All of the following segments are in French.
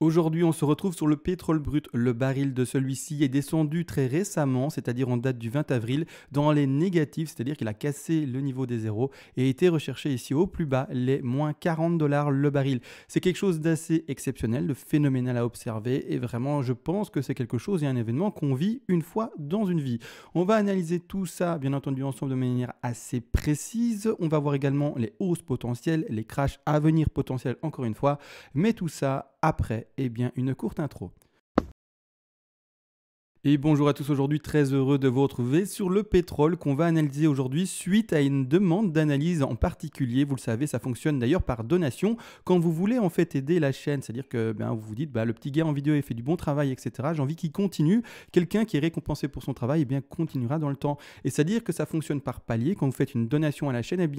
Aujourd'hui, on se retrouve sur le pétrole brut. Le baril de celui-ci est descendu très récemment, c'est-à-dire en date du 20 avril, dans les négatifs, c'est-à-dire qu'il a cassé le niveau des zéros et a été recherché ici au plus bas, les moins 40 dollars le baril. C'est quelque chose d'assez exceptionnel, de phénoménal à observer et vraiment, je pense que c'est quelque chose et un événement qu'on vit une fois dans une vie. On va analyser tout ça, bien entendu, ensemble de manière assez précise. On va voir également les hausses potentielles, les crashs à venir potentiels, encore une fois, mais tout ça après, une courte intro. Et bonjour à tous, aujourd'hui très heureux de vous retrouver sur le pétrole qu'on va analyser aujourd'hui suite à une demande d'analyse en particulier. Vous le savez, ça fonctionne d'ailleurs par donation. Quand vous voulez en fait aider la chaîne, c'est-à-dire que vous vous dites le petit gars en vidéo il fait du bon travail, etc. J'ai envie qu'il continue. Quelqu'un qui est récompensé pour son travail continuera dans le temps. Et c'est-à-dire que ça fonctionne par palier. Quand vous faites une donation à la chaîne,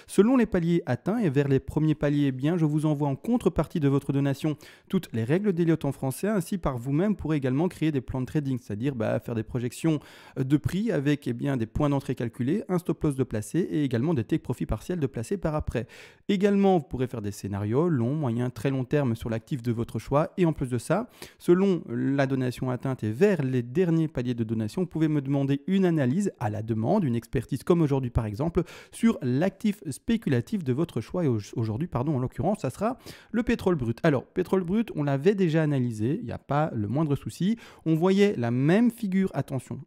selon les paliers atteints et vers les premiers paliers, je vous envoie en contrepartie de votre donation toutes les règles d'Elliott en français. Ainsi par vous-même pourrez également créer des plans de trading, c'est-à-dire faire des projections de prix avec des points d'entrée calculés, un stop loss de placer et également des take profit partiels de placer par après. Également, vous pourrez faire des scénarios long, moyen, très long terme sur l'actif de votre choix. Et en plus de ça, selon la donation atteinte et vers les derniers paliers de donation, vous pouvez me demander une analyse à la demande, une expertise comme aujourd'hui par exemple, sur l'actif spéculatif de votre choix. Et aujourd'hui, en l'occurrence, ça sera le pétrole brut. Alors, pétrole brut, on l'avait déjà analysé, il n'y a pas le moindre souci. On voyait la même figure, attention,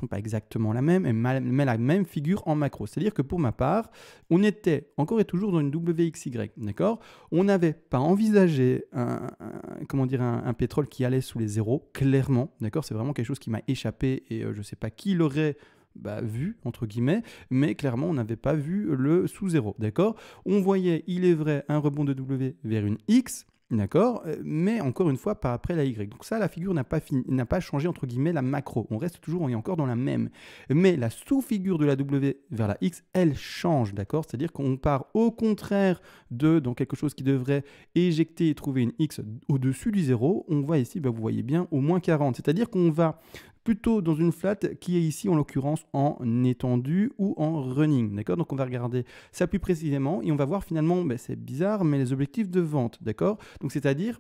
pas exactement la même, mais la même figure en macro. C'est-à-dire que pour ma part, on était encore et toujours dans une WXY, d'accord? On n'avait pas envisagé un pétrole qui allait sous les zéros, clairement, d'accord? C'est vraiment quelque chose qui m'a échappé et je ne sais pas qui l'aurait vu, entre guillemets, mais clairement, on n'avait pas vu le sous zéro, d'accord? On voyait, il est vrai, un rebond de W vers une X, d'accord, mais encore une fois, par après la Y. Donc ça, la figure n'a pas changé, entre guillemets, la macro. On reste toujours, on est encore dans la même. Mais la sous-figure de la W vers la X, elle change, d'accord? C'est-à-dire qu'on part au contraire dans quelque chose qui devrait éjecter et trouver une X au-dessus du zéro. On voit ici, vous voyez bien, au moins 40. C'est-à-dire qu'on va plutôt dans une flat qui est ici en l'occurrence en étendue ou en running, d'accord? Donc on va regarder ça plus précisément et on va voir finalement, c'est bizarre, mais les objectifs de vente, d'accord? Donc c'est-à-dire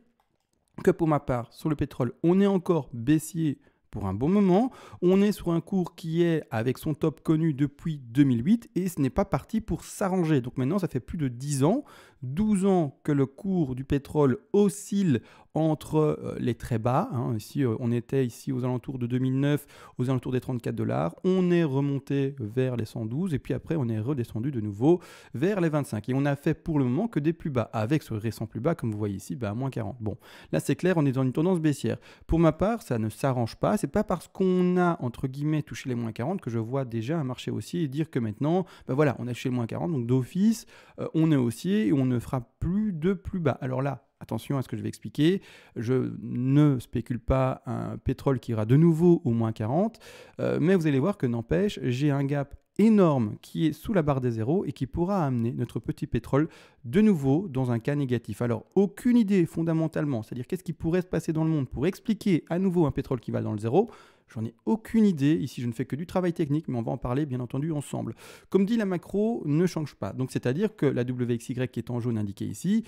que pour ma part, sur le pétrole, on est encore baissier pour un bon moment. On est sur un cours qui est avec son top connu depuis 2008 et ce n'est pas parti pour s'arranger. Donc maintenant, ça fait plus de 10 ans, 12 ans que le cours du pétrole oscille entre les très bas. Ici, on était ici aux alentours de 2009, aux alentours des 34 dollars. On est remonté vers les 112 et puis après, on est redescendu de nouveau vers les 25. Et on a fait pour le moment que des plus bas, avec ce récent plus bas, comme vous voyez ici, à moins 40. Bon, là, c'est clair, on est dans une tendance baissière. Pour ma part, ça ne s'arrange pas. C'est pas parce qu'on a, entre guillemets, touché les moins 40 que je vois déjà un marché haussier et dire que maintenant, voilà, on a touché les moins 40, donc d'office, on est haussier et on ne fera plus de plus bas. Alors là, attention à ce que je vais expliquer, je ne spécule pas un pétrole qui ira de nouveau au moins 40, mais vous allez voir que n'empêche, j'ai un gap énorme qui est sous la barre des zéros et qui pourra amener notre petit pétrole de nouveau dans un cas négatif. Alors, aucune idée fondamentalement, c'est-à-dire qu'est-ce qui pourrait se passer dans le monde pour expliquer à nouveau un pétrole qui va dans le zéro. J'en ai aucune idée. Ici, je ne fais que du travail technique, mais on va en parler bien entendu ensemble. Comme dit, la macro ne change pas. Donc, c'est-à-dire que la WXY qui est en jaune indiquée ici,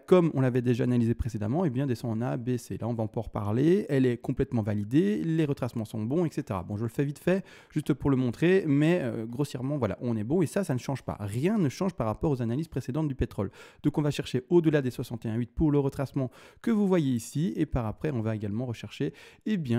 comme on l'avait déjà analysé précédemment, descend en A, B, C. Là, on va en reparler. Elle est complètement validée. Les retracements sont bons, etc. Bon, je le fais vite fait, juste pour le montrer, mais grossièrement, voilà, on est bon. Et ça ne change pas. Rien ne change par rapport aux analyses précédentes du pétrole. Donc, on va chercher au-delà des 61,8 pour le retracement que vous voyez ici. Et par après, on va également rechercher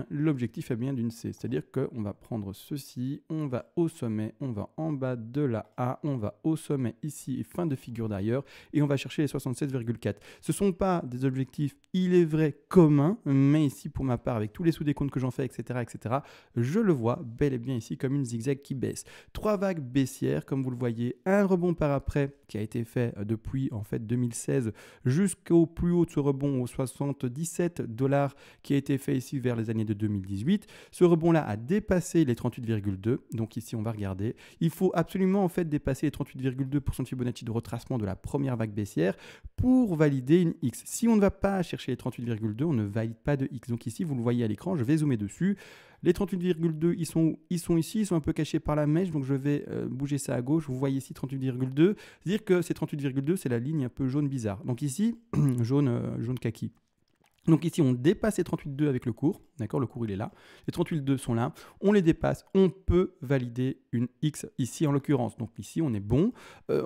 l'objectif d'une C. C'est-à-dire qu'on va prendre ceci, on va au sommet, on va en bas de la A, on va au sommet ici, fin de figure d'ailleurs, et on va chercher les 67,4. Ce ne sont pas des objectifs, il est vrai, communs, mais ici, pour ma part, avec tous les sous-décomptes que j'en fais, etc., je le vois bel et bien ici comme une zigzag qui baisse. 3 vagues baissières, comme vous le voyez, un rebond par après qui a été fait depuis en fait 2016 jusqu'au plus haut de ce rebond aux 77 dollars qui a été fait ici vers les années de 2018. Ce rebond-là a dépassé les 38,2. Donc ici, on va regarder. Il faut absolument en fait dépasser les 38,2% de Fibonacci de retracement de la première vague baissière pour valider une X. Si on ne va pas chercher les 38,2, on ne valide pas de X. Donc ici, vous le voyez à l'écran, je vais zoomer dessus. Les 38,2, ils sont ici, ils sont un peu cachés par la mèche, donc je vais bouger ça à gauche. Vous voyez ici 38,2. C'est-à-dire que ces 38,2, c'est la ligne un peu jaune bizarre. Donc ici, jaune kaki. Donc ici, on dépasse les 38,2 avec le cours, d'accord, le cours il est là, les 38,2 sont là, on les dépasse, on peut valider une X ici en l'occurrence. Donc ici, on est bon.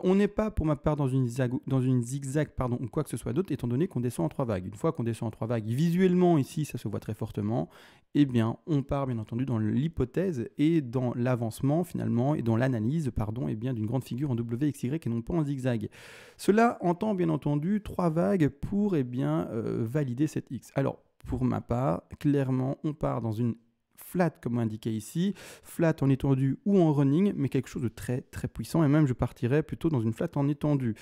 On n'est pas pour ma part dans une zigzag pardon, ou quoi que ce soit d'autre, étant donné qu'on descend en 3 vagues. Une fois qu'on descend en 3 vagues, visuellement ici, ça se voit très fortement, eh bien, on part bien entendu dans l'hypothèse et dans l'avancement finalement, et dans l'analyse, pardon, eh bien, d'une grande figure en WXY et non pas en zigzag. Cela entend bien entendu 3 vagues pour eh bien, valider cette X. Alors, pour ma part, clairement, on part dans une flat comme indiqué ici, flat en étendue ou en running, mais quelque chose de très très puissant, et même je partirais plutôt dans une flat en étendue.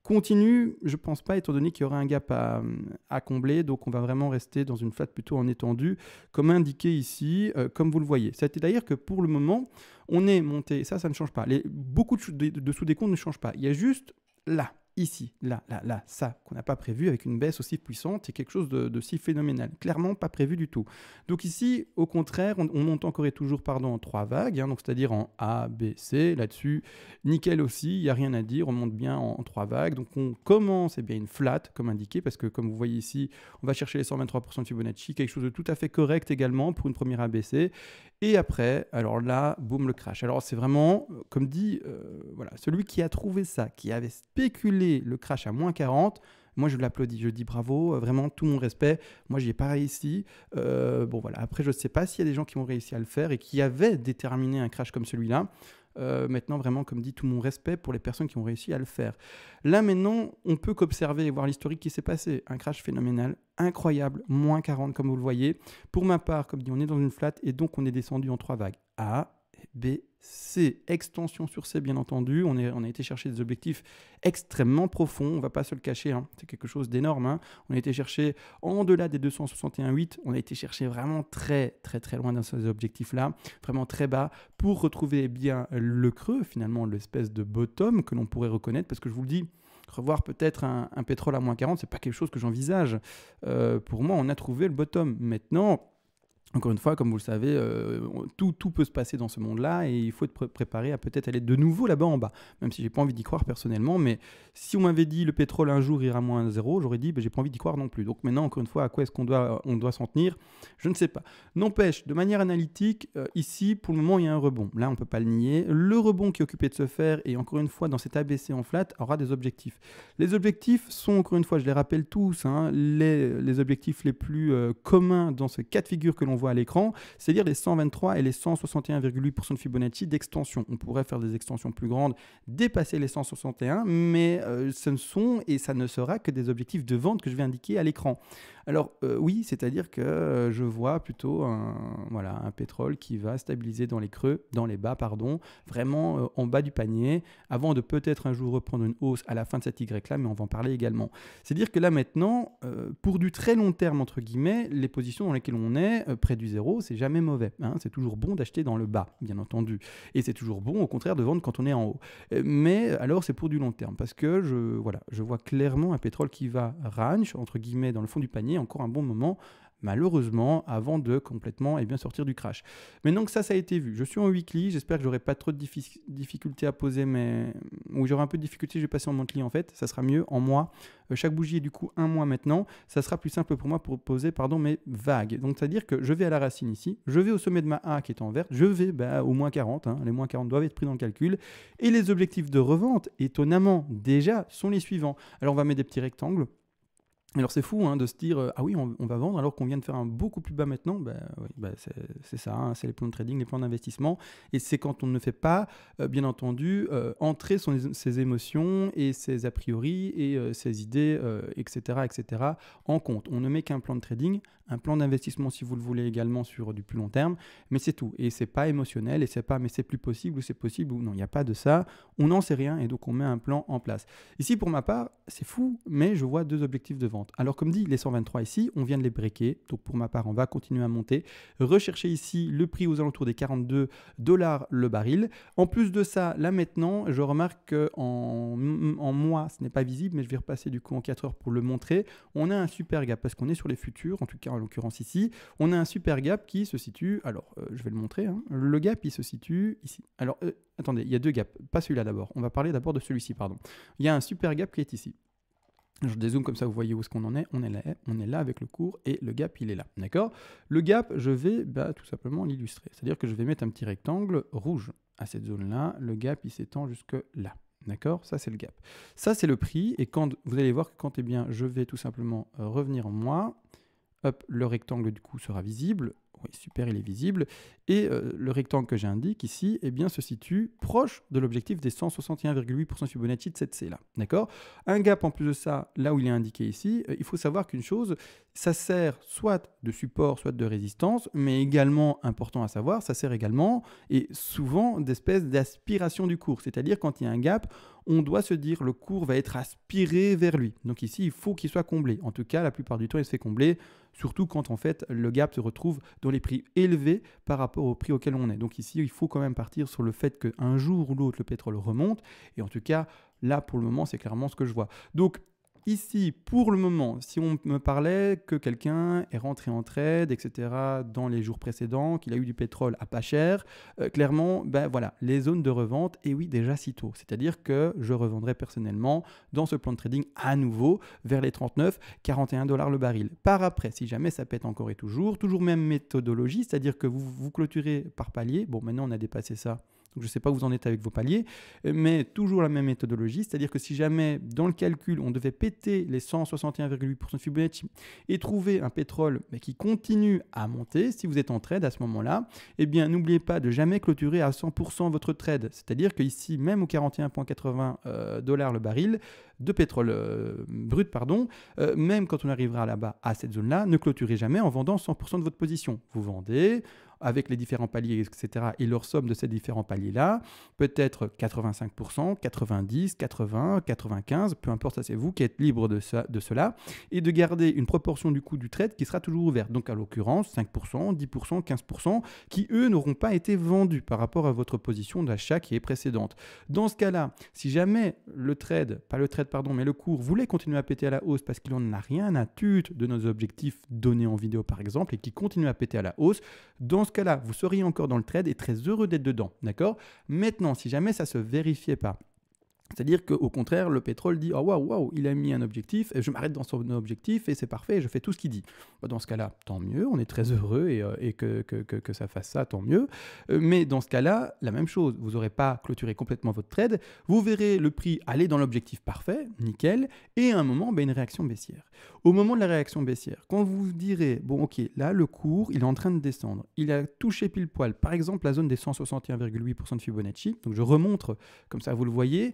Continue, je pense pas, étant donné qu'il y aura un gap à combler, donc on va vraiment rester dans une flat plutôt en étendue, comme indiqué ici, comme vous le voyez. C'est-à-dire que pour le moment, on est monté, ça ne change pas. Beaucoup de sous-décomptes ne changent pas. Il y a juste là, ici, là, ça qu'on n'a pas prévu avec une baisse aussi puissante, c'est quelque chose de si phénoménal. Clairement pas prévu du tout. Donc ici, au contraire, on monte encore et toujours en 3 vagues, donc c'est-à-dire en A, B, C, là-dessus, nickel aussi, il n'y a rien à dire, on monte bien en 3 vagues. Donc on commence bien une flat, comme indiqué, parce que comme vous voyez ici, on va chercher les 123% de Fibonacci, quelque chose de tout à fait correct également pour une première ABC. Et après, alors là, boum, le crash. Alors c'est vraiment, comme dit, voilà, celui qui a trouvé ça, qui avait spéculé le crash à moins 40, moi je l'applaudis, je dis bravo, vraiment tout mon respect. Moi j'y ai pas réussi. Bon voilà, après je ne sais pas s'il y a des gens qui ont réussi à le faire et qui avaient déterminé un crash comme celui-là. Maintenant, vraiment, comme dit, tout mon respect pour les personnes qui ont réussi à le faire. Là, maintenant, on peut qu'observer et voir l'historique qui s'est passé. Un crash phénoménal, incroyable, moins 40, comme vous le voyez. Pour ma part, comme dit, on est dans une flat et donc on est descendu en 3 vagues. A, B, C. Extension sur C, bien entendu. On a été chercher des objectifs extrêmement profonds. On ne va pas se le cacher. C'est quelque chose d'énorme. On a été chercher en delà des 261,8. On a été chercher vraiment très, très, très loin dans ces objectifs-là. Vraiment très bas pour retrouver bien le creux, finalement, l'espèce de bottom que l'on pourrait reconnaître. Parce que je vous le dis, revoir peut-être un pétrole à moins 40, ce n'est pas quelque chose que j'envisage. Pour moi, on a trouvé le bottom. Maintenant, encore une fois, comme vous le savez, tout peut se passer dans ce monde-là et il faut être préparé à peut-être aller de nouveau là-bas en bas. Même si j'ai pas envie d'y croire personnellement, mais si on m'avait dit le pétrole un jour ira moins 0, j'aurais dit j'ai pas envie d'y croire non plus. Donc maintenant, encore une fois, à quoi est-ce qu'on doit s'en tenir? Je ne sais pas. N'empêche, de manière analytique, ici, pour le moment, il y a un rebond. Là, on peut pas le nier. Le rebond qui est occupé de se faire, et encore une fois, dans cet ABC en flat, aura des objectifs. Les objectifs sont, encore une fois, je les rappelle tous, les objectifs les plus communs dans ce cas de figure que l'on voit à l'écran, c'est-à-dire les 123 et les 161,8% de Fibonacci d'extension. On pourrait faire des extensions plus grandes, dépasser les 161, mais ce ne sont et ça ne sera que des objectifs de vente que je vais indiquer à l'écran. Alors oui, c'est-à-dire que je vois plutôt un pétrole qui va stabiliser dans les creux, dans les bas, pardon, vraiment en bas du panier, avant de peut-être un jour reprendre une hausse à la fin de cette Y-là, mais on va en parler également. C'est-à-dire que là maintenant, pour du très long terme, entre guillemets, les positions dans lesquelles on est, près du zéro, c'est jamais mauvais. C'est toujours bon d'acheter dans le bas, bien entendu. Et c'est toujours bon, au contraire, de vendre quand on est en haut. Mais alors, c'est pour du long terme, parce que je vois clairement un pétrole qui va range, entre guillemets, dans le fond du panier, encore un bon moment, malheureusement, avant de complètement sortir du crash. Maintenant que ça a été vu, je suis en weekly, j'espère que j'aurai pas trop de difficultés à poser, ou j'aurai un peu de difficulté, je vais passer en monthly en fait, ça sera mieux en mois. Chaque bougie est du coup un mois maintenant, ça sera plus simple pour moi pour poser mes vagues. Donc c'est-à-dire que je vais à la racine ici, je vais au sommet de ma A qui est en vert, je vais au moins 40, les moins 40 doivent être pris dans le calcul, et les objectifs de revente, étonnamment déjà, sont les suivants. Alors on va mettre des petits rectangles. Alors c'est fou de se dire ah oui on va vendre alors qu'on vient de faire un beaucoup plus bas maintenant. C'est ça, c'est les plans de trading, les plans d'investissement, et c'est quand on ne fait pas bien entendu entrer ses émotions et ses a priori et ses idées etc en compte. On ne met qu'un plan de trading, un plan d'investissement si vous le voulez également sur du plus long terme, mais c'est tout, et c'est pas émotionnel, et c'est pas mais c'est plus possible ou c'est possible ou non, il n'y a pas de ça, on n'en sait rien et donc on met un plan en place. Ici pour ma part c'est fou, mais je vois deux objectifs de vente. Alors comme dit, les 123 ici, on vient de les breaker, donc pour ma part on va continuer à monter, rechercher ici le prix aux alentours des 42 $ le baril. En plus de ça, là maintenant, je remarque qu'en mois, ce n'est pas visible, mais je vais repasser du coup en 4 heures pour le montrer, on a un super gap, parce qu'on est sur les futurs, en tout cas en l'occurrence ici, on a un super gap qui se situe, alors je vais le montrer, le gap il se situe ici. Alors attendez, il y a deux gaps, pas celui-là d'abord, on va parler d'abord de celui-ci, pardon. Il y a un super gap qui est ici. Je dézoome comme ça, vous voyez où est-ce qu'on en est. On est là avec le cours et le gap, il est là. D'accord? Le gap, je vais tout simplement l'illustrer. C'est-à-dire que je vais mettre un petit rectangle rouge à cette zone-là. Le gap, il s'étend jusque là. D'accord? Ça, c'est le gap. Ça, c'est le prix. Et quand vous allez voir que quand je vais tout simplement revenir en moi, hop, le rectangle du coup sera visible. Oui, super, il est visible. Et le rectangle que j'indique ici se situe proche de l'objectif des 161,8% Fibonacci de cette C là. D'accord? Un gap en plus de ça, là où il est indiqué ici, il faut savoir qu'une chose, ça sert soit de support, soit de résistance, mais également, important à savoir, ça sert également, et souvent, d'espèce d'aspiration du cours. C'est-à-dire quand il y a un gap, on doit se dire le cours va être aspiré vers lui. Donc ici, il faut qu'il soit comblé. En tout cas, la plupart du temps, il se fait combler, surtout quand en fait le gap se retrouve dans les prix élevés par rapport au prix auquel on est. Donc ici, il faut quand même partir sur le fait qu'un jour ou l'autre, le pétrole remonte. Et en tout cas, là, pour le moment, c'est clairement ce que je vois. Donc ici, pour le moment, si on me parlait que quelqu'un est rentré en trade, etc., dans les jours précédents, qu'il a eu du pétrole à pas cher, clairement, voilà, les zones de revente, et oui, déjà si tôt. C'est-à-dire que je revendrai personnellement dans ce plan de trading à nouveau vers les 39, 41 $ le baril. Par après, si jamais ça pète encore et toujours même méthodologie, c'est-à-dire que vous clôturez par palier. Bon, maintenant, on a dépassé ça. Donc, je ne sais pas où vous en êtes avec vos paliers, mais toujours la même méthodologie, c'est-à-dire que si jamais dans le calcul, on devait péter les 161,8% de Fibonacci et trouver un pétrole qui continue à monter, si vous êtes en trade à ce moment-là, n'oubliez pas de jamais clôturer à 100% votre trade. C'est-à-dire qu'ici, même au 41,80 $ le baril de pétrole brut, même quand on arrivera là-bas à cette zone-là, ne clôturez jamais en vendant 100% de votre position. Vous vendez avec les différents paliers, etc., et leur somme de ces différents paliers-là, peut-être 85%, 90, 80, 95, peu importe, ça c'est vous qui êtes libre de cela, et de garder une proportion du coût du trade qui sera toujours ouverte. Donc à l'occurrence, 5%, 10%, 15%, qui eux n'auront pas été vendus par rapport à votre position d'achat qui est précédente. Dans ce cas-là, si jamais mais le cours voulait continuer à péter à la hausse parce qu'il n'en a rien à tute de nos objectifs donnés en vidéo par exemple, et qui continue à péter à la hausse, dans ce cas-là, vous seriez encore dans le trade et très heureux d'être dedans, d'accord? Maintenant, si jamais ça ne se vérifiait pas, c'est-à-dire qu'au contraire, le pétrole dit « Oh waouh, il a mis un objectif, je m'arrête dans son objectif et c'est parfait, je fais tout ce qu'il dit. » Dans ce cas-là, tant mieux, on est très heureux et que ça fasse ça, tant mieux. Mais dans ce cas-là, la même chose, vous n'aurez pas clôturé complètement votre trade, vous verrez le prix aller dans l'objectif parfait, nickel, et à un moment, une réaction baissière. Au moment de la réaction baissière, quand vous vous direz « Bon, ok, là, le cours, il est en train de descendre, il a touché pile poil, par exemple, la zone des 161,8% de Fibonacci, donc je remontre, comme ça vous le voyez,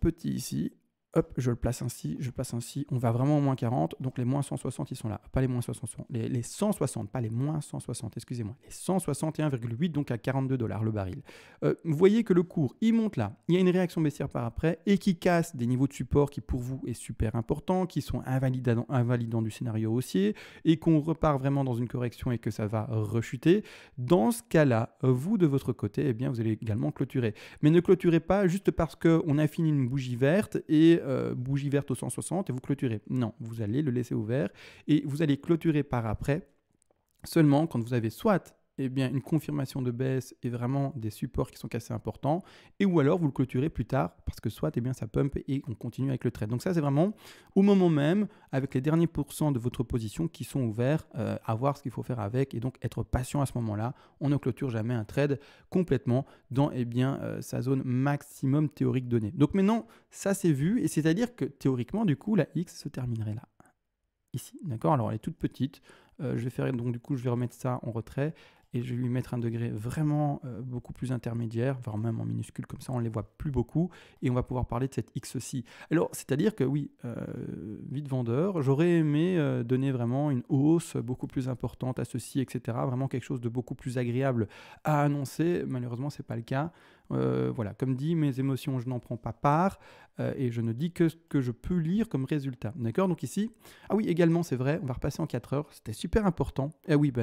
petit ici, hop, je le place ainsi, on va vraiment au moins 40, donc les moins 160 ils sont là, pas les moins 160, les 160, pas les moins 160, excusez-moi, les 161,8 donc à 42 $ le baril. Vous voyez que le cours, il monte là, il y a une réaction baissière par après et qui casse des niveaux de support qui pour vous est super important, qui sont invalidants du scénario haussier et qu'on repart vraiment dans une correction et que ça va rechuter. Dans ce cas-là, vous de votre côté, vous allez également clôturer. Mais ne clôturez pas juste parce qu'on a fini une bougie verte et bougie verte au 160 et vous clôturez. Non, vous allez le laisser ouvert et vous allez clôturer par après seulement quand vous avez soit une confirmation de baisse et vraiment des supports qui sont assez importants, et ou alors vous le clôturez plus tard parce que soit ça pump et on continue avec le trade. Donc ça c'est vraiment au moment même avec les derniers pourcents de votre position qui sont ouverts, à voir ce qu'il faut faire avec et donc être patient à ce moment-là. On ne clôture jamais un trade complètement dans sa zone maximum théorique donnée. Donc maintenant ça c'est vu et c'est-à-dire que théoriquement du coup la X se terminerait là. Ici, d'accord? Alors elle est toute petite. Je vais remettre ça en retrait et je vais lui mettre un degré vraiment beaucoup plus intermédiaire, voire même en minuscule, comme ça on ne les voit plus beaucoup et on va pouvoir parler de cette X-ci. Alors, c'est-à-dire que oui, vite vendeur, j'aurais aimé donner vraiment une hausse beaucoup plus importante à ceci, etc. Vraiment quelque chose de beaucoup plus agréable à annoncer. Malheureusement, ce n'est pas le cas. Voilà, comme dit, mes émotions, je n'en prends pas part et je ne dis que ce que je peux lire comme résultat. D'accord? Donc ici, ah oui, également, c'est vrai, on va repasser en 4 heures. C'était super important. Et oui,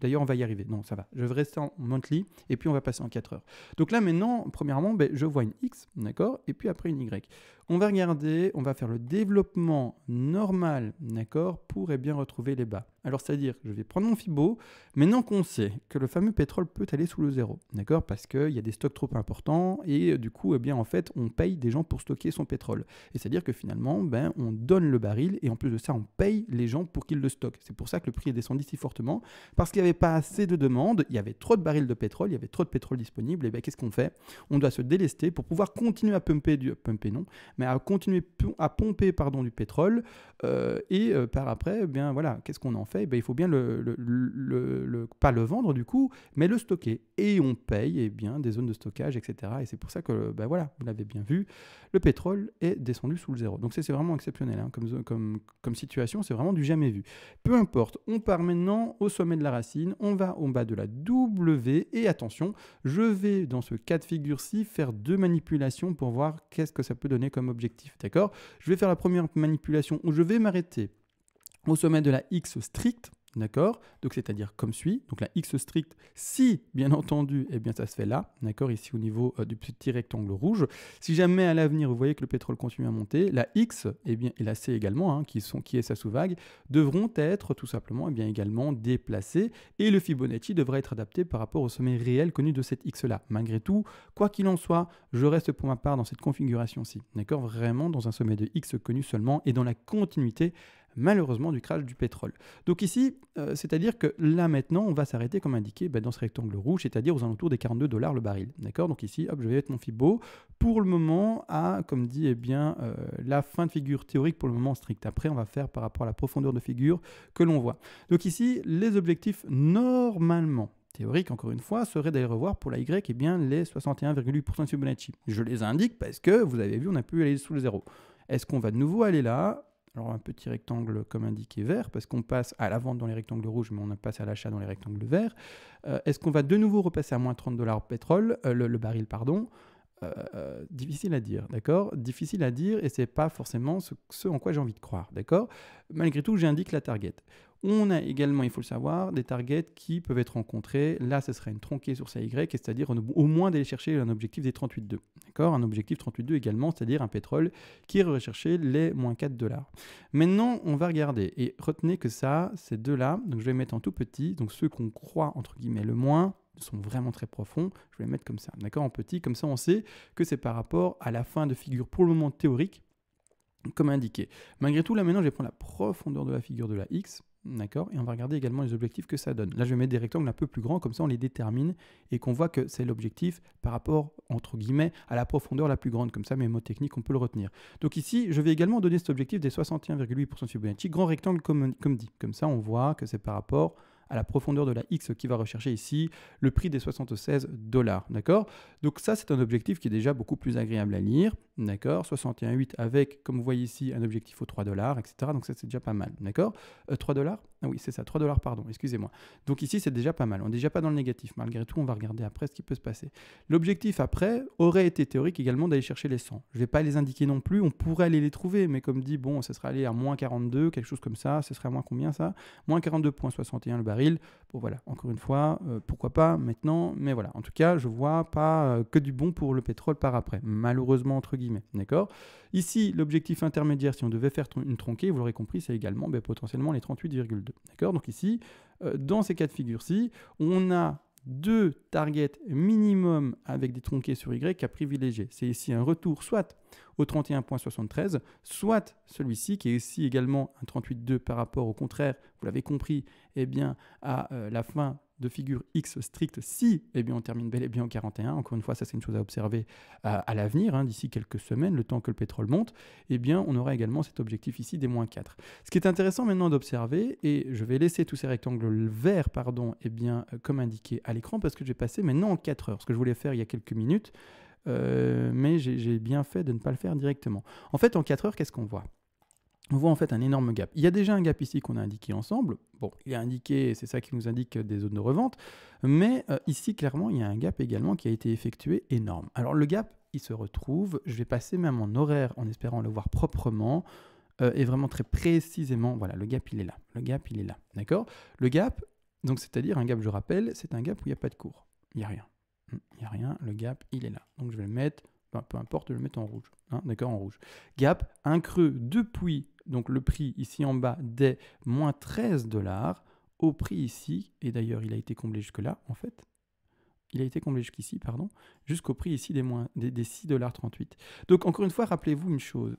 d'ailleurs, on va y arriver. Non, ça va. Je vais rester en monthly et puis on va passer en 4 heures. Donc là, maintenant, premièrement, je vois une X, d'accord? Et puis après une Y. On va regarder, on va faire le développement normal, d'accord, pour bien retrouver les bas. Alors, c'est-à-dire que je vais prendre mon Fibo, maintenant qu'on sait que le fameux pétrole peut aller sous le zéro, d'accord, parce qu'il y a des stocks trop importants et du coup, en fait, on paye des gens pour stocker son pétrole. Et c'est-à-dire que finalement, on donne le baril et en plus de ça, on paye les gens pour qu'ils le stockent. C'est pour ça que le prix est descendu si fortement, parce qu'il n'y avait pas assez de demandes, il y avait trop de barils de pétrole, il y avait trop de pétrole disponible, et bien qu'est-ce qu'on fait? On doit se délester pour pouvoir continuer à mais à continuer à pomper du pétrole par après, voilà, qu'est-ce qu'on en fait? Il faut bien pas le vendre du coup, mais le stocker. Et on paye des zones de stockage, etc. Et c'est pour ça que, voilà, vous l'avez bien vu, le pétrole est descendu sous le zéro. Donc c'est vraiment exceptionnel hein, comme situation, c'est vraiment du jamais vu. Peu importe, on part maintenant au sommet de la racine, on va au bas de la W, et attention, je vais dans ce cas de figure-ci faire 2 manipulations pour voir qu'est-ce que ça peut donner comme objectif, d'accord? Je vais faire la première manipulation où je vais m'arrêter au sommet de la X stricte, d'accord? Donc c'est-à-dire comme suit. Donc la X stricte, si bien entendu, ça se fait là, d'accord? Ici au niveau du petit rectangle rouge. Si jamais à l'avenir vous voyez que le pétrole continue à monter, la X et la C également, hein, qui est sa sous-vague, devront être tout simplement également déplacées et le Fibonacci devra être adapté par rapport au sommet réel connu de cette X là. Malgré tout, quoi qu'il en soit, je reste pour ma part dans cette configuration-ci, d'accord? Vraiment dans un sommet de X connu seulement et dans la continuité malheureusement du crash du pétrole. Donc ici, c'est-à-dire que là maintenant, on va s'arrêter comme indiqué dans ce rectangle rouge, c'est-à-dire aux alentours des $42 le baril. D'accord? Donc ici, hop, je vais mettre mon Fibo pour le moment à, comme dit, la fin de figure théorique pour le moment stricte. Après, on va faire par rapport à la profondeur de figure que l'on voit. Donc ici, les objectifs normalement théoriques, encore une fois, seraient d'aller revoir pour la Y les 61,8% de Fibonacci. Je les indique parce que, vous avez vu, on a pu aller sous le zéro. Est-ce qu'on va de nouveau aller là? Alors un petit rectangle comme indiqué vert, parce qu'on passe à la vente dans les rectangles rouges, mais on passe à l'achat dans les rectangles verts. Est-ce qu'on va de nouveau repasser à moins $30 pétrole, le baril, pardon? Difficile à dire, d'accord? Difficile à dire, et c'est pas forcément ce en quoi j'ai envie de croire, d'accord? Malgré tout, j'indique la target. On a également, il faut le savoir, des targets qui peuvent être rencontrés. Là, ce serait une tronquée sur sa Y, c'est-à-dire au moins d'aller chercher un objectif des 38,2. D'accord? Un objectif 38,2 également, c'est-à-dire un pétrole qui irait rechercher les moins $4. Maintenant, on va regarder. Et retenez que ça, ces deux-là, donc je vais mettre en tout petit, donc ceux qu'on croit, entre guillemets, le moins, sont vraiment très profonds. Je vais les mettre comme ça, d'accord? En petit, comme ça, on sait que c'est par rapport à la fin de figure pour le moment théorique, comme indiqué. Malgré tout, là maintenant, je vais prendre la profondeur de la figure de la X, d'accord? Et on va regarder également les objectifs que ça donne. Là, je vais mettre des rectangles un peu plus grands, comme ça on les détermine et qu'on voit que c'est l'objectif par rapport, entre guillemets, à la profondeur la plus grande. Comme ça, mes mots techniques, on peut le retenir. Donc ici, je vais également donner cet objectif des 61,8% de Fibonacci, grand rectangle comme dit. Comme ça, on voit que c'est par rapport à la profondeur de la X qui va rechercher ici le prix des $76, d'accord? Donc ça, c'est un objectif qui est déjà beaucoup plus agréable à lire, d'accord? 61,8 avec, comme vous voyez ici, un objectif aux $3, etc. Donc ça, c'est déjà pas mal, d'accord? $3? Ah oui, c'est ça, $3, pardon, excusez-moi. Donc ici, c'est déjà pas mal. On n'est déjà pas dans le négatif. Malgré tout, on va regarder après ce qui peut se passer. L'objectif après aurait été théorique également d'aller chercher les 100. Je ne vais pas les indiquer non plus, on pourrait aller les trouver, mais comme dit, bon, ça serait aller à moins 42, quelque chose comme ça. Ce serait à moins combien ça? Moins 42,61 le baril. Bon voilà, encore une fois, pourquoi pas maintenant, mais voilà. En tout cas, je vois pas que du bon pour le pétrole par après, malheureusement entre guillemets, d'accord? Ici, l'objectif intermédiaire, si on devait faire une tronquée, vous l'aurez compris, c'est également potentiellement les 38,2, d'accord? Donc ici, dans ces cas de figure-ci, on a deux targets minimum avec des tronqués sur Y à privilégier. C'est ici un retour soit au 31,73, soit celui-ci qui est ici également un 38,2 par rapport au contraire, vous l'avez compris, à la fin de figure X stricte si on termine bel et bien au 41. Encore une fois, ça c'est une chose à observer à l'avenir, d'ici quelques semaines, le temps que le pétrole monte, on aura également cet objectif ici des moins 4. Ce qui est intéressant maintenant d'observer, et je vais laisser tous ces rectangles verts, comme indiqué à l'écran, parce que je vais passer maintenant en 4 heures, ce que je voulais faire il y a quelques minutes, mais j'ai bien fait de ne pas le faire directement. En fait, en 4 heures, qu'est-ce qu'on voit ? On voit en fait un énorme gap. Il y a déjà un gap ici qu'on a indiqué ensemble. Bon, il est indiqué, c'est ça qui nous indique des zones de revente. Mais ici, clairement, il y a un gap également qui a été effectué énorme. Alors le gap, il se retrouve, je vais passer même en horaire en espérant le voir proprement et vraiment très précisément. Voilà, le gap, il est là. Le gap, il est là. D'accord ? Le gap, donc c'est-à-dire un gap, je rappelle, c'est un gap où il n'y a pas de cours. Il n'y a rien. Il n'y a rien, le gap, il est là. Donc je vais le mettre enfin, peu importe, je vais le mettre en rouge, hein, d'accord, en rouge. Gap, un creux depuis, donc le prix ici en bas des moins 13 dollars au prix ici, et d'ailleurs il a été comblé jusque là en fait. Il a été comblé jusqu'ici, pardon, jusqu'au prix ici des 6,38 $. Donc encore une fois, rappelez-vous une chose,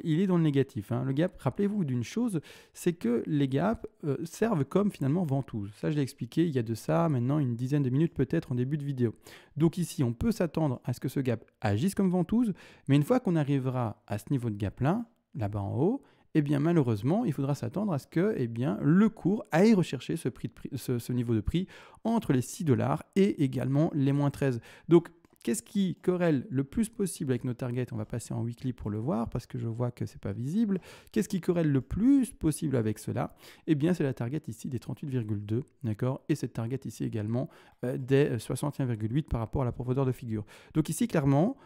il est dans le négatif, hein, le gap, rappelez-vous d'une chose, c'est que les gaps servent comme finalement ventouses. Ça je l'ai expliqué il y a de ça maintenant une dizaine de minutes peut-être en début de vidéo. Donc ici on peut s'attendre à ce que ce gap agisse comme ventouse, mais une fois qu'on arrivera à ce niveau de gap là-bas en haut, eh bien malheureusement, il faudra s'attendre à ce que le cours aille rechercher ce niveau de prix entre les 6 dollars et également les moins 13. Donc, qu'est-ce qui corrèle le plus possible avec nos targets? On va passer en weekly pour le voir parce que je vois que ce n'est pas visible. Qu'est-ce qui corrèle le plus possible avec cela? Eh bien, c'est la target ici des 38,2, d'accord? Et cette target ici également des 61,8 par rapport à la profondeur de figure. Donc ici, clairement,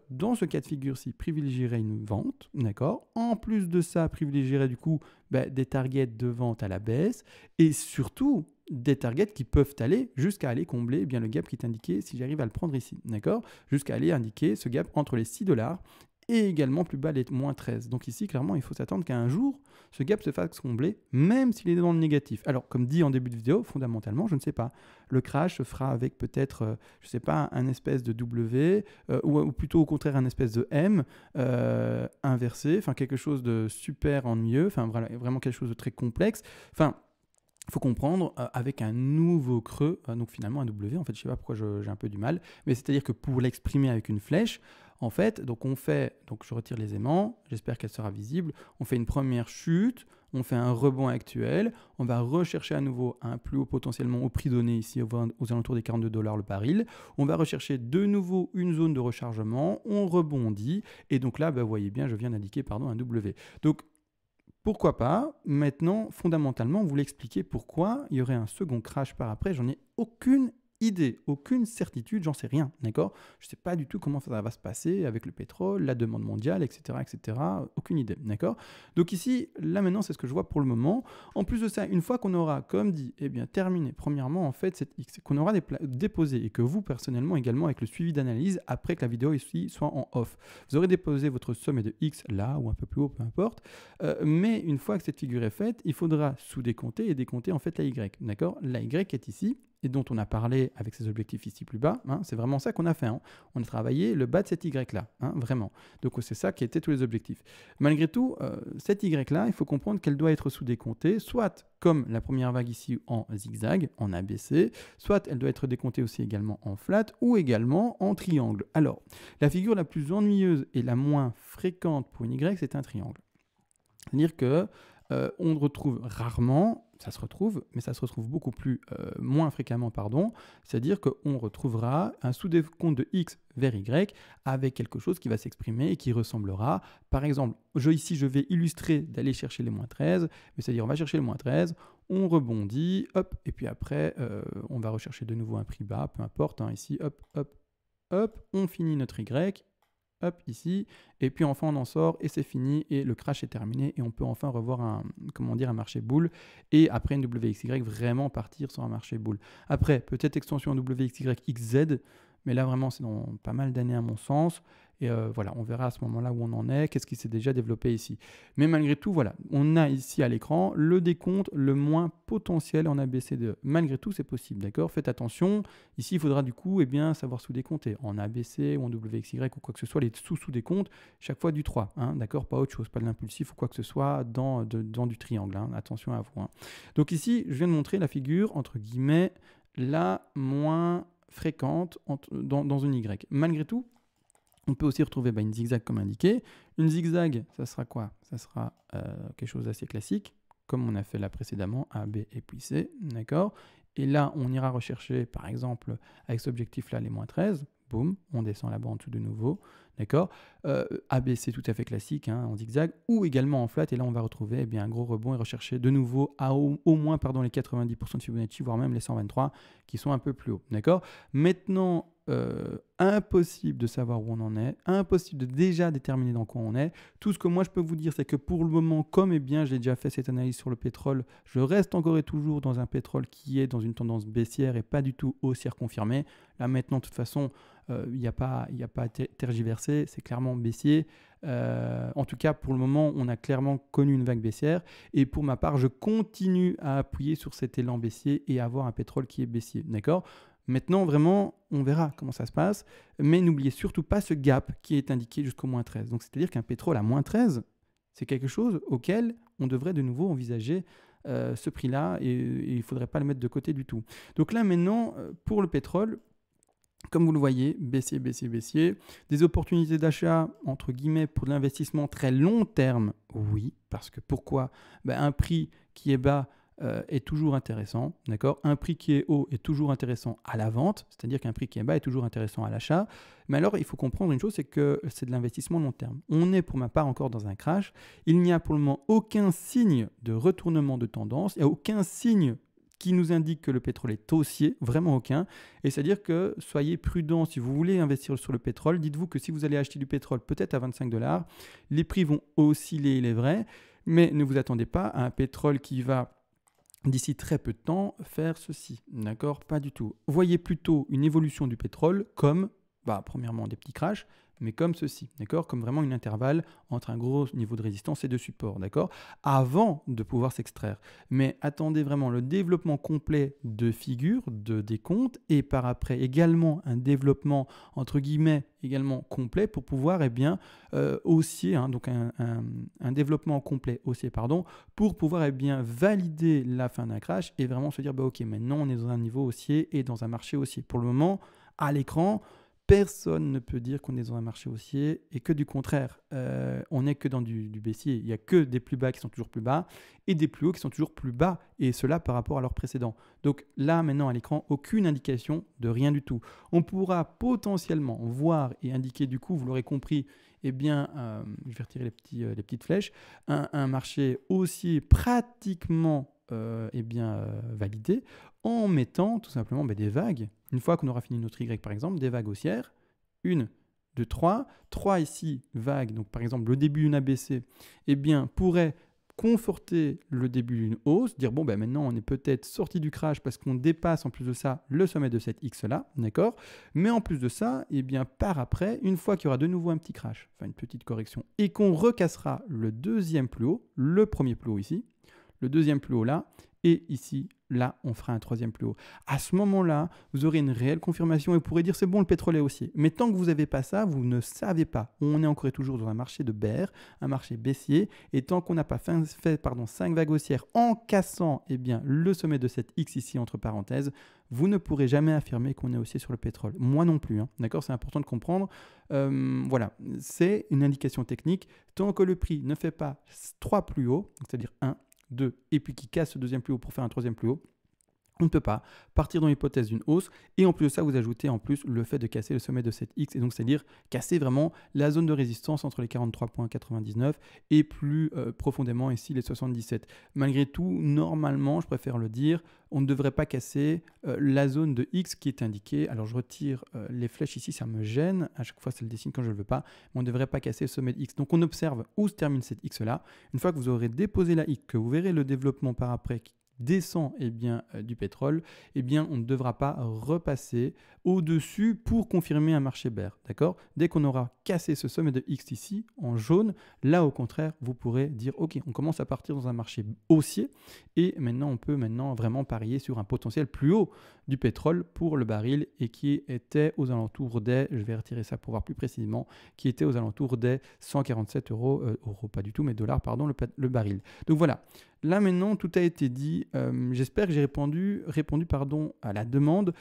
dans ce cas de figure-ci, privilégierais une vente, d'accord? En plus de ça, privilégierais du coup des targets de vente à la baisse et surtout des targets qui peuvent aller jusqu'à aller combler le gap qui est indiqué si j'arrive à le prendre ici, d'accord? Jusqu'à aller indiquer ce gap entre les 6 dollars et également plus bas les moins 13. Donc ici, clairement, il faut s'attendre qu'un jour, ce gap se fasse combler, même s'il est dans le négatif. Alors, comme dit en début de vidéo, fondamentalement, je ne sais pas. Le crash se fera avec peut-être, je ne sais pas, un espèce de W, ou plutôt au contraire un espèce de M inversé, enfin quelque chose de super ennuyeux, enfin vraiment quelque chose de très complexe. Enfin, il faut comprendre avec un nouveau creux, donc finalement un W, en fait je ne sais pas pourquoi j'ai un peu du mal, mais c'est-à-dire que pour l'exprimer avec une flèche, en fait, donc je retire les aimants, j'espère qu'elle sera visible, on fait une première chute, on fait un rebond actuel, on va rechercher à nouveau un plus haut potentiellement au prix donné ici aux alentours des 42 dollars le baril, on va rechercher de nouveau une zone de rechargement, on rebondit, et donc là, vous voyez bien, je viens d'indiquer un W. Donc, pourquoi pas? Maintenant, fondamentalement, vous l'expliquez pourquoi il y aurait un second crash par après. J'en ai aucune idée, aucune certitude, j'en sais rien, d'accord? Je ne sais pas du tout comment ça va se passer avec le pétrole, la demande mondiale, etc., etc. Aucune idée, d'accord? Donc ici, là maintenant, c'est ce que je vois pour le moment. En plus de ça, une fois qu'on aura, comme dit, terminé, premièrement, en fait, c'est qu'on aura déposé et que vous, personnellement, également, avec le suivi d'analyse, après que la vidéo ici soit en off, vous aurez déposé votre sommet de X là ou un peu plus haut, peu importe. Mais une fois que cette figure est faite, il faudra sous-décompter et décompter en fait la Y, d'accord? La Y est ici, et dont on a parlé avec ces objectifs ici plus bas, hein, c'est vraiment ça qu'on a fait. Hein. On a travaillé le bas de cette Y-là, hein, vraiment. Donc c'est ça qui étaient tous les objectifs. Malgré tout, cette Y-là, il faut comprendre qu'elle doit être sous-décomptée, soit comme la première vague ici en zigzag, en ABC, soit elle doit être décomptée aussi également en flat, ou également en triangle. Alors, la figure la plus ennuyeuse et la moins fréquente pour une Y, c'est un triangle. C'est-à-dire que on retrouve rarement, ça se retrouve, mais ça se retrouve beaucoup moins fréquemment, pardon. C'est-à-dire qu'on retrouvera un sous-décompte de X vers Y avec quelque chose qui va s'exprimer et qui ressemblera, par exemple, ici je vais illustrer d'aller chercher les moins 13, mais c'est-à-dire on va chercher les moins 13, on rebondit, hop, et puis après on va rechercher de nouveau un prix bas, peu importe, hein, ici, hop, hop, hop, on finit notre Y, hop, ici, et puis enfin on en sort et c'est fini et le crash est terminé et on peut enfin revoir un marché boule et après une WXY vraiment partir sur un marché boule. Après, peut-être extension WXY XZ, mais là vraiment c'est dans pas mal d'années à mon sens. Et voilà, on verra à ce moment-là où on en est, qu'est-ce qui s'est déjà développé ici. Mais malgré tout, voilà, on a ici à l'écran le décompte le moins potentiel en ABCDE. Malgré tout, c'est possible, d'accord? Faites attention, ici il faudra du coup savoir sous-décompter en ABC ou en WXY ou quoi que ce soit, les sous-décomptes, chaque fois du 3, hein, d'accord? Pas autre chose, pas de l'impulsif ou quoi que ce soit dans du triangle, hein, attention à vous. Hein. Donc ici, je viens de montrer la figure, entre guillemets, la moins fréquente dans une Y. Malgré tout, on peut aussi retrouver une zigzag comme indiqué. Une zigzag, ça sera quoi? Ça sera quelque chose d'assez classique, comme on a fait là précédemment, A, B et puis C, d'accord? Et là, on ira rechercher, par exemple, avec cet objectif-là, les moins 13. Boum, on descend là-bas en dessous de nouveau, d'accord? ABC tout à fait classique, hein, en zigzag, ou également en flat, et là on va retrouver un gros rebond et rechercher de nouveau à au moins les 90% de Fibonacci, voire même les 123, qui sont un peu plus hauts, d'accord? Maintenant, impossible de savoir où on en est, impossible de déjà déterminer dans quoi on est. Tout ce que moi je peux vous dire, c'est que pour le moment, comme j'ai déjà fait cette analyse sur le pétrole, je reste encore et toujours dans un pétrole qui est dans une tendance baissière et pas du tout haussière confirmée. Là maintenant, de toute façon, il n'y a pas à tergiverser, c'est clairement baissier. En tout cas, pour le moment, on a clairement connu une vague baissière. Et pour ma part, je continue à appuyer sur cet élan baissier et à avoir un pétrole qui est baissier. D'accord ? Maintenant, vraiment, on verra comment ça se passe. Mais n'oubliez surtout pas ce gap qui est indiqué jusqu'au moins 13. Donc, c'est-à-dire qu'un pétrole à moins 13, c'est quelque chose auquel on devrait de nouveau envisager ce prix-là et il ne faudrait pas le mettre de côté du tout. Donc là, maintenant, pour le pétrole, comme vous le voyez, baissier, baissier, baissier. Des opportunités d'achat, entre guillemets, pour de l'investissement très long terme, oui. Parce que pourquoi ? Un prix qui est bas est toujours intéressant, d'accord ? Un prix qui est haut est toujours intéressant à la vente, c'est-à-dire qu'un prix qui est bas est toujours intéressant à l'achat. Mais alors, il faut comprendre une chose, c'est que c'est de l'investissement long terme. On est pour ma part encore dans un crash. Il n'y a pour le moment aucun signe de retournement de tendance, il n'y a aucun signe qui nous indique que le pétrole est haussier, vraiment aucun. Et c'est-à-dire que soyez prudents si vous voulez investir sur le pétrole. Dites-vous que si vous allez acheter du pétrole peut-être à 25 $, les prix vont osciller, il est vrai, mais ne vous attendez pas à un pétrole qui va d'ici très peu de temps faire ceci. D'accord ? Pas du tout. Voyez plutôt une évolution du pétrole comme, premièrement, des petits crashs, mais comme ceci, d'accord ? Comme vraiment une intervalle entre un gros niveau de résistance et de support, d'accord ? Avant de pouvoir s'extraire. Mais attendez vraiment le développement complet de figures, de décompte, et par après également un développement, entre guillemets, également complet pour pouvoir, haussier, donc un développement complet haussier, pour pouvoir, valider la fin d'un crash et vraiment se dire, ok, maintenant on est dans un niveau haussier et dans un marché haussier. Pour le moment, à l'écran, personne ne peut dire qu'on est dans un marché haussier et que du contraire, on n'est que dans du baissier. Il n'y a que des plus bas qui sont toujours plus bas et des plus hauts qui sont toujours plus bas, et cela par rapport à leur précédent. Donc là, maintenant, à l'écran, aucune indication de rien du tout. On pourra potentiellement voir et indiquer, du coup, vous l'aurez compris, je vais retirer les petites flèches, un marché haussier pratiquement validé en mettant tout simplement des vagues. Une fois qu'on aura fini notre Y, par exemple, des vagues haussières, 1, 2, 3 ici, vagues, donc par exemple le début d'une ABC, pourrait conforter le début d'une hausse, dire maintenant on est peut-être sorti du crash parce qu'on dépasse en plus de ça le sommet de cette X là, d'accord ? Mais en plus de ça, par après, une fois qu'il y aura de nouveau un petit crash, enfin une petite correction, et qu'on recassera le deuxième plus haut, le premier plus haut ici, le deuxième plus haut là, et ici, là, on fera un troisième plus haut. À ce moment-là, vous aurez une réelle confirmation et vous pourrez dire c'est bon, le pétrole est haussier. Mais tant que vous n'avez pas ça, vous ne savez pas. On est encore et toujours dans un marché de bear, un marché baissier, et tant qu'on n'a pas fait 5 vagues haussières en cassant le sommet de cette X ici, entre parenthèses, vous ne pourrez jamais affirmer qu'on est haussier sur le pétrole. Moi non plus, d'accord ? C'est important de comprendre. Voilà, c'est une indication technique. Tant que le prix ne fait pas 3 plus hauts, c'est-à-dire 1, 2, et puis qui casse ce deuxième plus haut pour faire un troisième plus haut, on ne peut pas partir dans l'hypothèse d'une hausse, et en plus de ça, vous ajoutez en plus le fait de casser le sommet de cette X, et donc c'est-à-dire casser vraiment la zone de résistance entre les 43,99 et plus profondément ici les 77. Malgré tout, normalement, je préfère le dire, on ne devrait pas casser la zone de X qui est indiquée. Alors je retire les flèches ici, ça me gêne, à chaque fois ça le dessine quand je ne le veux pas, mais on ne devrait pas casser le sommet de X. Donc on observe où se termine cette X là. Une fois que vous aurez déposé la X, que vous verrez le développement par après qui descend du pétrole, on ne devra pas repasser au-dessus pour confirmer un marché bear, d'accord ? Dès qu'on aura cassé ce sommet de X ici, en jaune, là au contraire, vous pourrez dire ok, on commence à partir dans un marché haussier et maintenant on peut vraiment parier sur un potentiel plus haut du pétrole pour le baril et qui était aux alentours des, je vais retirer ça pour voir plus précisément, qui était aux alentours des 147 euros, pas du tout, mais dollars, pardon, le baril. Donc voilà. Là maintenant, tout a été dit. J'espère que j'ai répondu à la demande.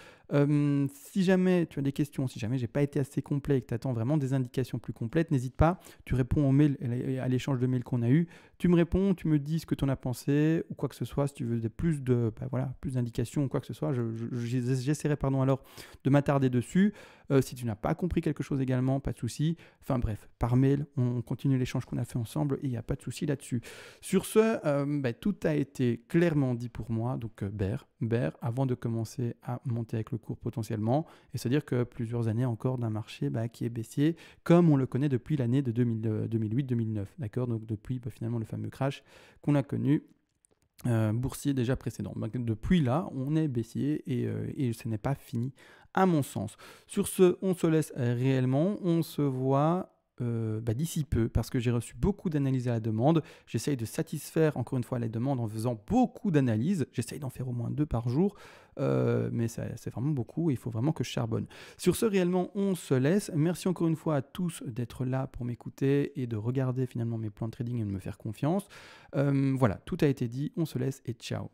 Si jamais tu as des questions, si jamais j'ai pas été assez complet et que tu attends vraiment des indications plus complètes, n'hésite pas. Tu réponds au mail, à l'échange de mails qu'on a eu. Tu me réponds, tu me dis ce que tu en as pensé ou quoi que ce soit. Si tu veux plus d'indications ou quoi que ce soit, j'essaierai alors de m'attarder dessus. Si tu n'as pas compris quelque chose également, pas de souci. Enfin bref, par mail, on continue l'échange qu'on a fait ensemble et il n'y a pas de souci là-dessus. Sur ce, tout a été clairement dit pour moi. Donc bear, avant de commencer à monter avec le cours potentiellement. Et c'est-à-dire que plusieurs années encore d'un marché qui est baissier, comme on le connaît depuis l'année de 2008-2009. D'accord ? Donc depuis finalement le fameux crash qu'on a connu. Boursier déjà précédent. Donc, depuis là, on est baissier et ce n'est pas fini à mon sens. Sur ce, on se laisse réellement, on se voit d'ici peu, parce que j'ai reçu beaucoup d'analyses à la demande. J'essaye de satisfaire encore une fois les demandes en faisant beaucoup d'analyses. J'essaye d'en faire au moins 2 par jour, mais c'est vraiment beaucoup et il faut vraiment que je charbonne. Sur ce, réellement, on se laisse. Merci encore une fois à tous d'être là pour m'écouter et de regarder finalement mes plans de trading et de me faire confiance. Voilà, tout a été dit. On se laisse et ciao.